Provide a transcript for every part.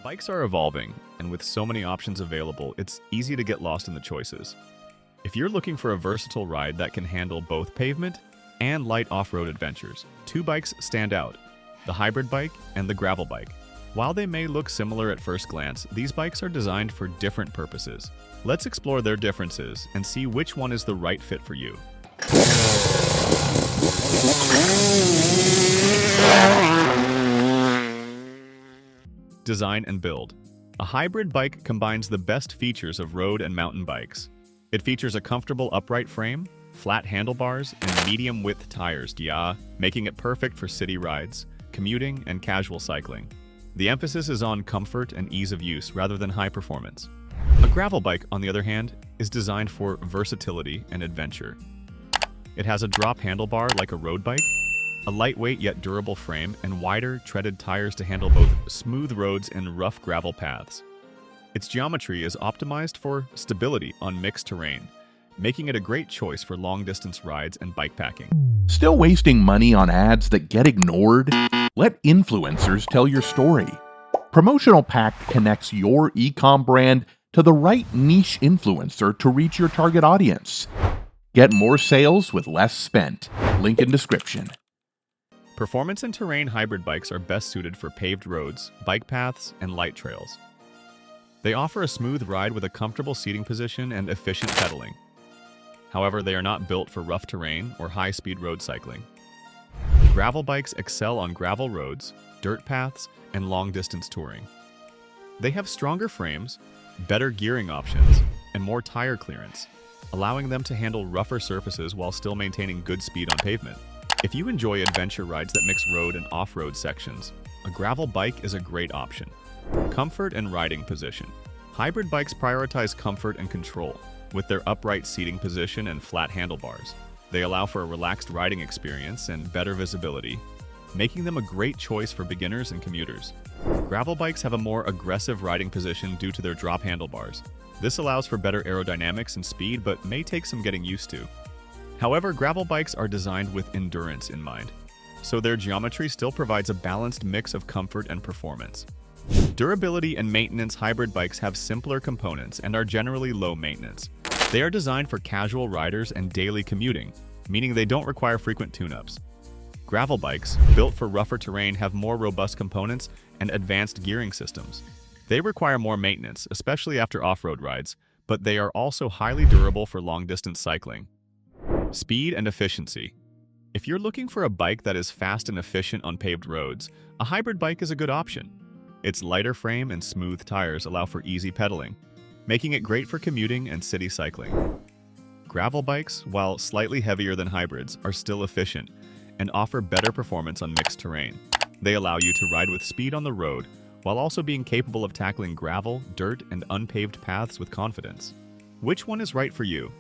Bikes are evolving, and with so many options available, it's easy to get lost in the choices. If you're looking for a versatile ride that can handle both pavement and light off-road adventures, two bikes stand out: the hybrid bike and the gravel bike. While they may look similar at first glance, these bikes are designed for different purposes. Let's explore their differences and see which one is the right fit for you. Design and build. A hybrid bike combines the best features of road and mountain bikes. It features a comfortable upright frame, flat handlebars, and medium-width tires, making it perfect for city rides, commuting, and casual cycling. The emphasis is on comfort and ease of use rather than high performance. A gravel bike, on the other hand, is designed for versatility and adventure. It has a drop handlebar like a road bike, a lightweight yet durable frame, and wider, treaded tires to handle both smooth roads and rough gravel paths. Its geometry is optimized for stability on mixed terrain, making it a great choice for long-distance rides and bikepacking. Still wasting money on ads that get ignored? Let influencers tell your story. Promotional Pact connects your e-com brand to the right niche influencer to reach your target audience. Get more sales with less spent. Link in description. Performance and terrain hybrid bikes are best suited for paved roads, bike paths, and light trails. They offer a smooth ride with a comfortable seating position and efficient pedaling. However, they are not built for rough terrain or high-speed road cycling. Gravel bikes excel on gravel roads, dirt paths, and long-distance touring. They have stronger frames, better gearing options, and more tire clearance, allowing them to handle rougher surfaces while still maintaining good speed on pavement. If you enjoy adventure rides that mix road and off-road sections, a gravel bike is a great option. Comfort and riding position. Hybrid bikes prioritize comfort and control with their upright seating position and flat handlebars. They allow for a relaxed riding experience and better visibility, making them a great choice for beginners and commuters. Gravel bikes have a more aggressive riding position due to their drop handlebars. This allows for better aerodynamics and speed, but may take some getting used to. However, gravel bikes are designed with endurance in mind, so their geometry still provides a balanced mix of comfort and performance. Durability and maintenance. Hybrid bikes have simpler components and are generally low maintenance. They are designed for casual riders and daily commuting, meaning they don't require frequent tune-ups. Gravel bikes, built for rougher terrain, have more robust components and advanced gearing systems. They require more maintenance, especially after off-road rides, but they are also highly durable for long-distance cycling. Speed and efficiency. If you're looking for a bike that is fast and efficient on paved roads, a hybrid bike is a good option. Its lighter frame and smooth tires allow for easy pedaling, making it great for commuting and city cycling. Gravel bikes, while slightly heavier than hybrids, are still efficient and offer better performance on mixed terrain. They allow you to ride with speed on the road while also being capable of tackling gravel, dirt, and unpaved paths with confidence. Which one is right for you?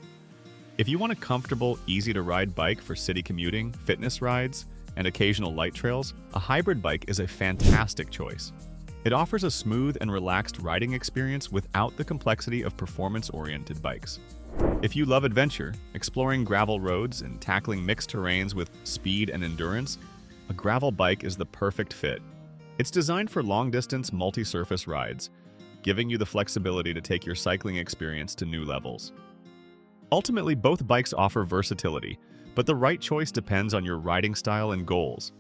If you want a comfortable, easy-to-ride bike for city commuting, fitness rides, and occasional light trails, a hybrid bike is a fantastic choice. It offers a smooth and relaxed riding experience without the complexity of performance-oriented bikes. If you love adventure, exploring gravel roads, and tackling mixed terrains with speed and endurance, a gravel bike is the perfect fit. It's designed for long-distance, multi-surface rides, giving you the flexibility to take your cycling experience to new levels. Ultimately, both bikes offer versatility, but the right choice depends on your riding style and goals.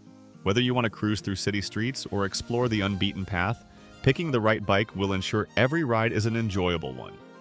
Whether you want to cruise through city streets or explore the unbeaten path, picking the right bike will ensure every ride is an enjoyable one.